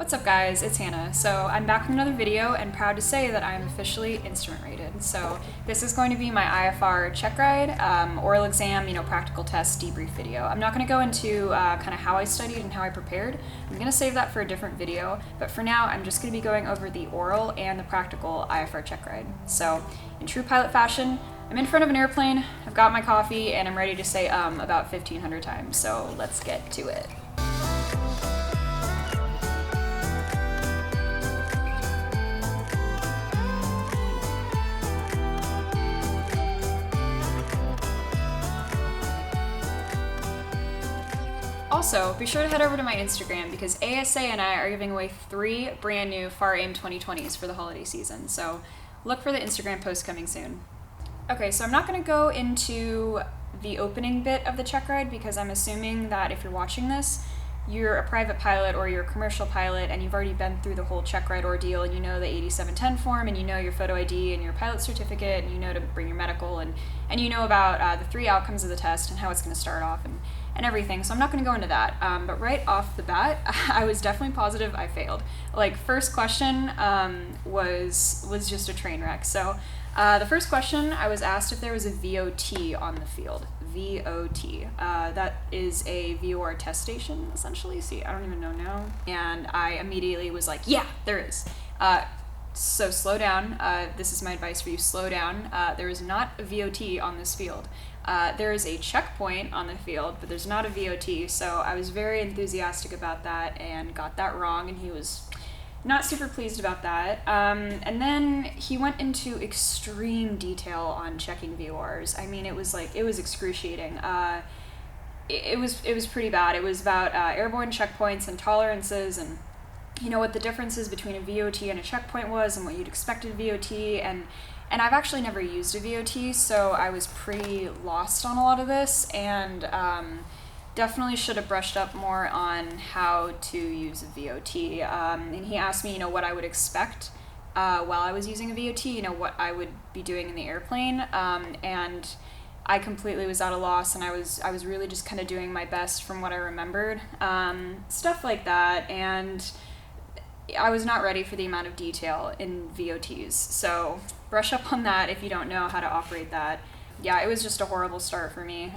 What's up guys, it's Hannah. So I'm back with another video and proud to say that I'm officially instrument rated. So this is going to be my IFR check ride, oral exam, practical test, debrief video. I'm not going to go into kind of how I studied and how I prepared. I'm going to save that for a different video, but for now I'm just going to be going over the oral and the practical IFR check ride. So in true pilot fashion, I'm in front of an airplane, I've got my coffee, and I'm ready to say about 1,500 times, so let's get to it. Also, be sure to head over to my Instagram because ASA and I are giving away 3 brand new FAA AIM 2020s for the holiday season, so look for the Instagram post coming soon. Okay, so I'm not going to go into the opening bit of the check ride because I'm assuming that if you're watching this, you're a private pilot or you're a commercial pilot and you've already been through the whole check ride ordeal and you know the 8710 form and you know your photo ID and your pilot certificate and you know to bring your medical and you know about the 3 outcomes of the test and how it's going to start off and everything. So I'm not going to go into that. But right off the bat, I was definitely positive I failed. Like, first question was just a train wreck. So the first question, I was asked if there was a VOT on the field. VOT. That is a VOR test station, essentially. See, I don't even know now. And I immediately was like, yeah, there is. So slow down. This is my advice for you. Slow down. There is not a VOT on this field. There is a checkpoint on the field, but there's not a VOT. So I was very enthusiastic about that and got that wrong, and he was not super pleased about that. And then he went into extreme detail on checking VORs. I mean, it was excruciating. It was pretty bad. It was about airborne checkpoints and tolerances and what the differences between a VOT and a checkpoint was and what you'd expect of VOT. And I've actually never used a VOT, so I was pretty lost on a lot of this and definitely should have brushed up more on how to use a VOT. And he asked me, what I would expect while I was using a VOT, what I would be doing in the airplane. And I completely was at a loss, and I was really just kind of doing my best from what I remembered. Stuff like that, and I was not ready for the amount of detail in VOTs. So brush up on that if you don't know how to operate that. Yeah, it was just a horrible start for me.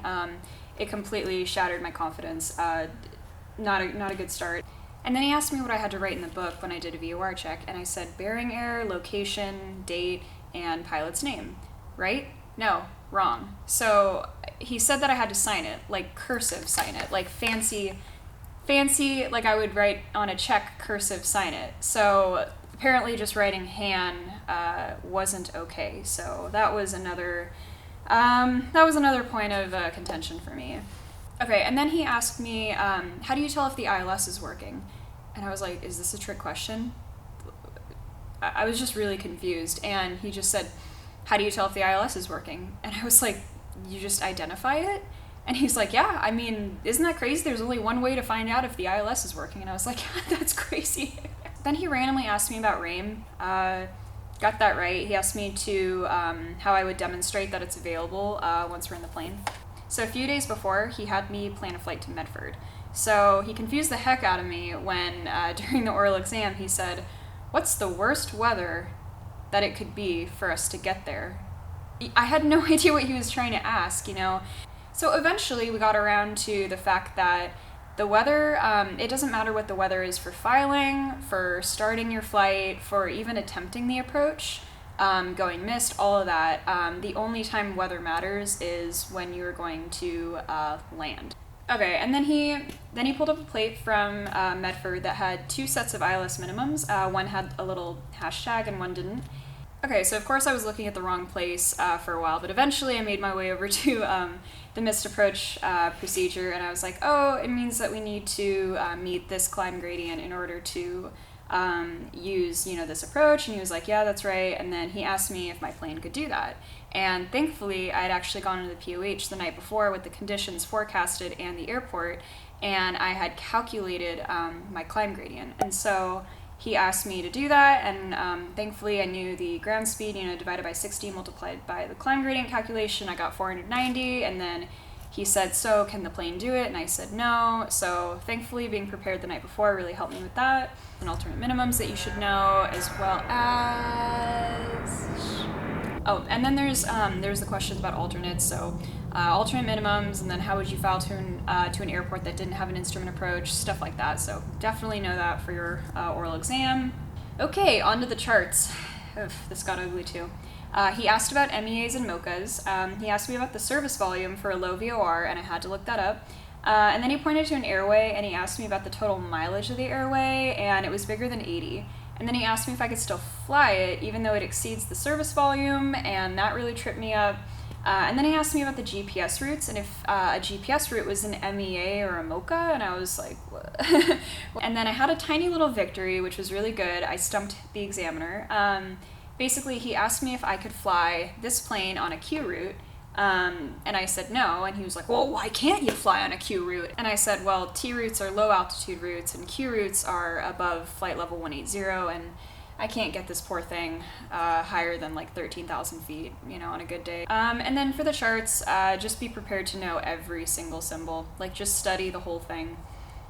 It completely shattered my confidence. Not a good start. And then he asked me what I had to write in the book when I did a VOR check, and I said bearing error, location, date, and pilot's name. Right? No, wrong. So he said that I had to sign it, like cursive sign it, like fancy, like I would write on a check, cursive sign it. So apparently just writing hand wasn't okay. So that was another point of contention for me. Okay, and then he asked me, how do you tell if the ILS is working? And I was like, is this a trick question? I was just really confused. And he just said, how do you tell if the ILS is working? And I was like, you just identify it? And he's like, yeah, I mean, isn't that crazy? There's only one way to find out if the ILS is working. And I was like, that's crazy. Then he randomly asked me about RAIM. Got that right. He asked me to how I would demonstrate that it's available once we're in the plane. So a few days before, he had me plan a flight to Medford. So he confused the heck out of me when during the oral exam he said, what's the worst weather that it could be for us to get there? I had no idea what he was trying to ask, So eventually we got around to the fact that the weather, it doesn't matter what the weather is for filing, for starting your flight, for even attempting the approach, going missed, all of that. The only time weather matters is when you're going to land. Okay, and then he pulled up a plate from Medford that had 2 sets of ILS minimums. One had a little hashtag and one didn't. Okay, so of course I was looking at the wrong place for a while, but eventually I made my way over to the missed approach procedure, and I was like, oh, it means that we need to meet this climb gradient in order to use, this approach, and he was like, yeah, that's right, and then he asked me if my plane could do that, and thankfully I had actually gone to the POH the night before with the conditions forecasted and the airport, and I had calculated my climb gradient, and so he asked me to do that, and thankfully I knew the ground speed, divided by 60 multiplied by the climb gradient calculation. I got 490, and then he said, so can the plane do it? And I said no. So thankfully being prepared the night before really helped me with that. And alternate minimums that you should know, as well as... Oh, and then there's the questions about alternates. So alternate minimums, and then how would you file to an airport that didn't have an instrument approach, stuff like that. So definitely know that for your oral exam. Okay, on to the charts. Ugh, this got ugly too. He asked about MEAs and MOCAs. He asked me about the service volume for a low VOR, and I had to look that up. And then he pointed to an airway, and he asked me about the total mileage of the airway, and it was bigger than 80. And then he asked me if I could still fly it, even though it exceeds the service volume, and that really tripped me up. And then he asked me about the GPS routes, and if a GPS route was an MEA or a MOCA, and I was like, what? And then I had a tiny little victory, which was really good. I stumped the examiner. Basically, he asked me if I could fly this plane on a Q route, and I said no, and he was like, well, why can't you fly on a Q route? And I said, well, T routes are low altitude routes, and Q routes are above flight level 180, and I can't get this poor thing higher than like 13,000 feet, on a good day. And then for the charts, just be prepared to know every single symbol, like just study the whole thing.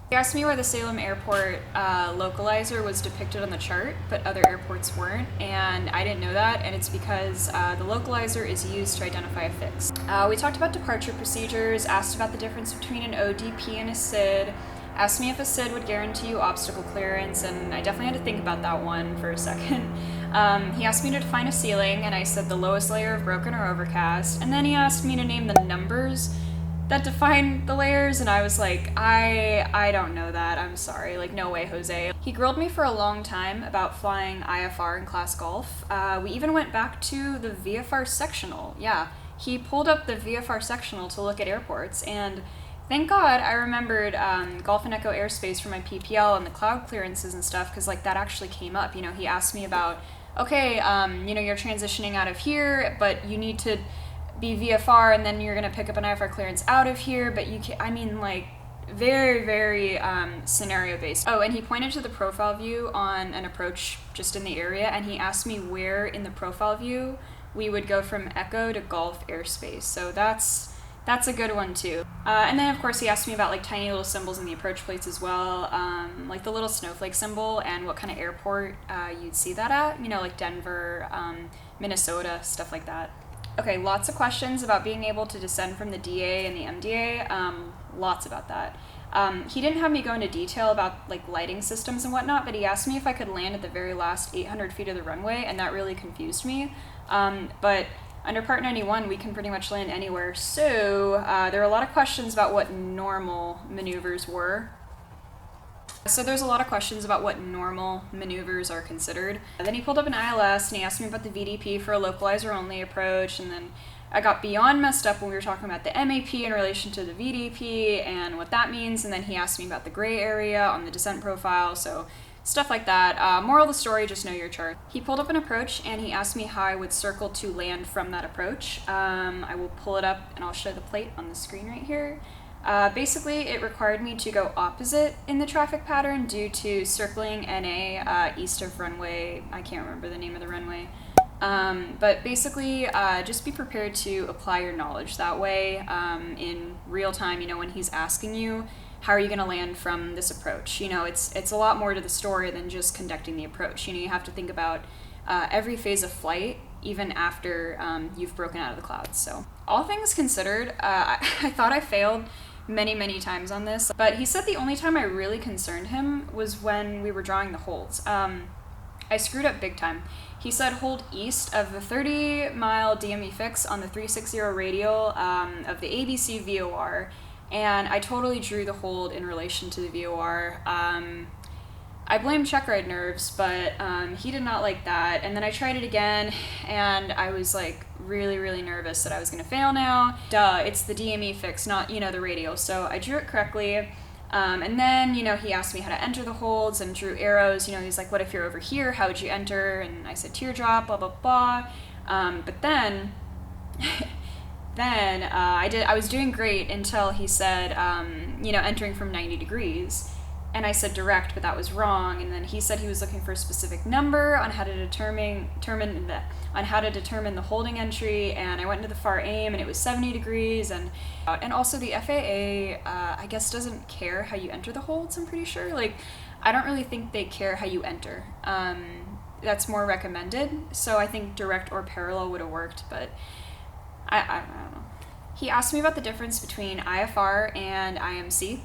He asked me why the Salem Airport localizer was depicted on the chart, but other airports weren't, and I didn't know that, and it's because the localizer is used to identify a fix. We talked about departure procedures, asked about the difference between an ODP and a SID, asked me if a SID would guarantee you obstacle clearance, and I definitely had to think about that one for a second. He asked me to define a ceiling, and I said the lowest layer of broken or overcast, and then he asked me to name the numbers that define the layers, and I was like, I don't know that, I'm sorry, like no way, Jose. He grilled me for a long time about flying IFR in class golf. We even went back to the VFR sectional. Yeah, he pulled up the VFR sectional to look at airports, and thank God I remembered Golf and Echo airspace for my PPL and the cloud clearances and stuff, because like that actually came up. He asked me about, okay, you're transitioning out of here, but you need to be VFR, and then you're going to pick up an IFR clearance out of here, but you can, very, very scenario based. Oh, and he pointed to the profile view on an approach just in the area, and he asked me where in the profile view we would go from Echo to Golf airspace. So that's a good one too. And then of course he asked me about like tiny little symbols in the approach plates as well, like the little snowflake symbol and what kind of airport you'd see that at, like Denver, Minnesota, stuff like that. Okay, lots of questions about being able to descend from the DA and the MDA, lots about that. He didn't have me go into detail about like lighting systems and whatnot, but he asked me if I could land at the very last 800 feet of the runway, and that really confused me. But under Part 91, we can pretty much land anywhere, so there are a lot of questions about what normal maneuvers were. So there's a lot of questions about what normal maneuvers are considered. And then he pulled up an ILS and he asked me about the VDP for a localizer only approach, and then I got beyond messed up when we were talking about the MAP in relation to the VDP and what that means, and then he asked me about the gray area on the descent profile, so stuff like that. Moral of the story, just know your chart. He pulled up an approach and he asked me how I would circle to land from that approach. I will pull it up and I'll show the plate on the screen right here. Basically, it required me to go opposite in the traffic pattern due to circling NA east of runway, I can't remember the name of the runway. But basically, just be prepared to apply your knowledge that way in real time, when he's asking you, how are you going to land from this approach? It's a lot more to the story than just conducting the approach. You have to think about every phase of flight, even after you've broken out of the clouds. So all things considered, I thought I failed many times on this, but he said the only time I really concerned him was when we were drawing the holds. I screwed up big time. He said hold east of the 30-mile DME fix on the 360 radial of the ABC VOR, and I totally drew the hold in relation to the VOR. I blame checkride nerves, but he did not like that. And then I tried it again, and I was like really nervous that I was gonna fail now. Duh, it's the DME fix, not, the radial. So I drew it correctly. And then, he asked me how to enter the holds and drew arrows. He's like, what if you're over here? How would you enter? And I said teardrop, blah, blah, blah. But then, I was doing great until he said, entering from 90 degrees. And I said direct, but that was wrong. And then he said he was looking for a specific number on how to determine the holding entry. And I went into the FAR aim, and it was 70 degrees. And also the FAA, I guess, doesn't care how you enter the holds. I'm pretty sure. Like, I don't really think they care how you enter. That's more recommended. So I think direct or parallel would have worked, but I don't know. He asked me about the difference between IFR and IMC.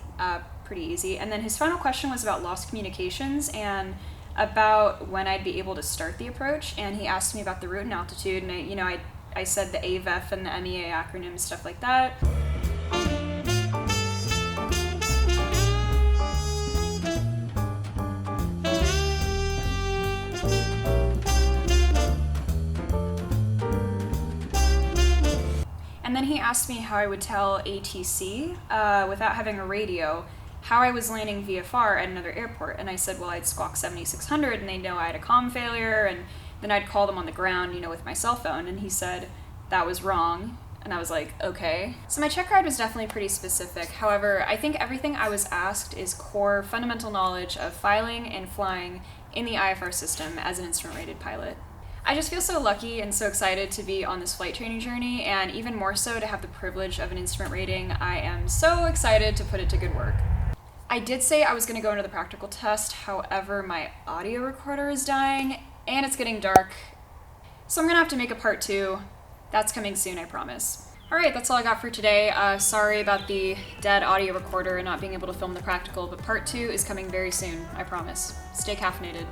Pretty easy. And then his final question was about lost communications and about when I'd be able to start the approach. And he asked me about the route and altitude, and I said the AVEF and the MEA acronyms, stuff like that. And then he asked me how I would tell ATC, without having a radio, how I was landing VFR at another airport. And I said, well, I'd squawk 7600 and they know I had a comm failure, and then I'd call them on the ground, with my cell phone. And he said that was wrong. And I was like, okay. So my check ride was definitely pretty specific. However, I think everything I was asked is core fundamental knowledge of filing and flying in the IFR system as an instrument-rated pilot. I just feel so lucky and so excited to be on this flight training journey, and even more so to have the privilege of an instrument rating. I am so excited to put it to good work. I did say I was going to go into the practical test, however, my audio recorder is dying, and it's getting dark, so I'm going to have to make a part 2. That's coming soon, I promise. Alright, that's all I got for today. Sorry about the dead audio recorder and not being able to film the practical, but part 2 is coming very soon, I promise. Stay caffeinated.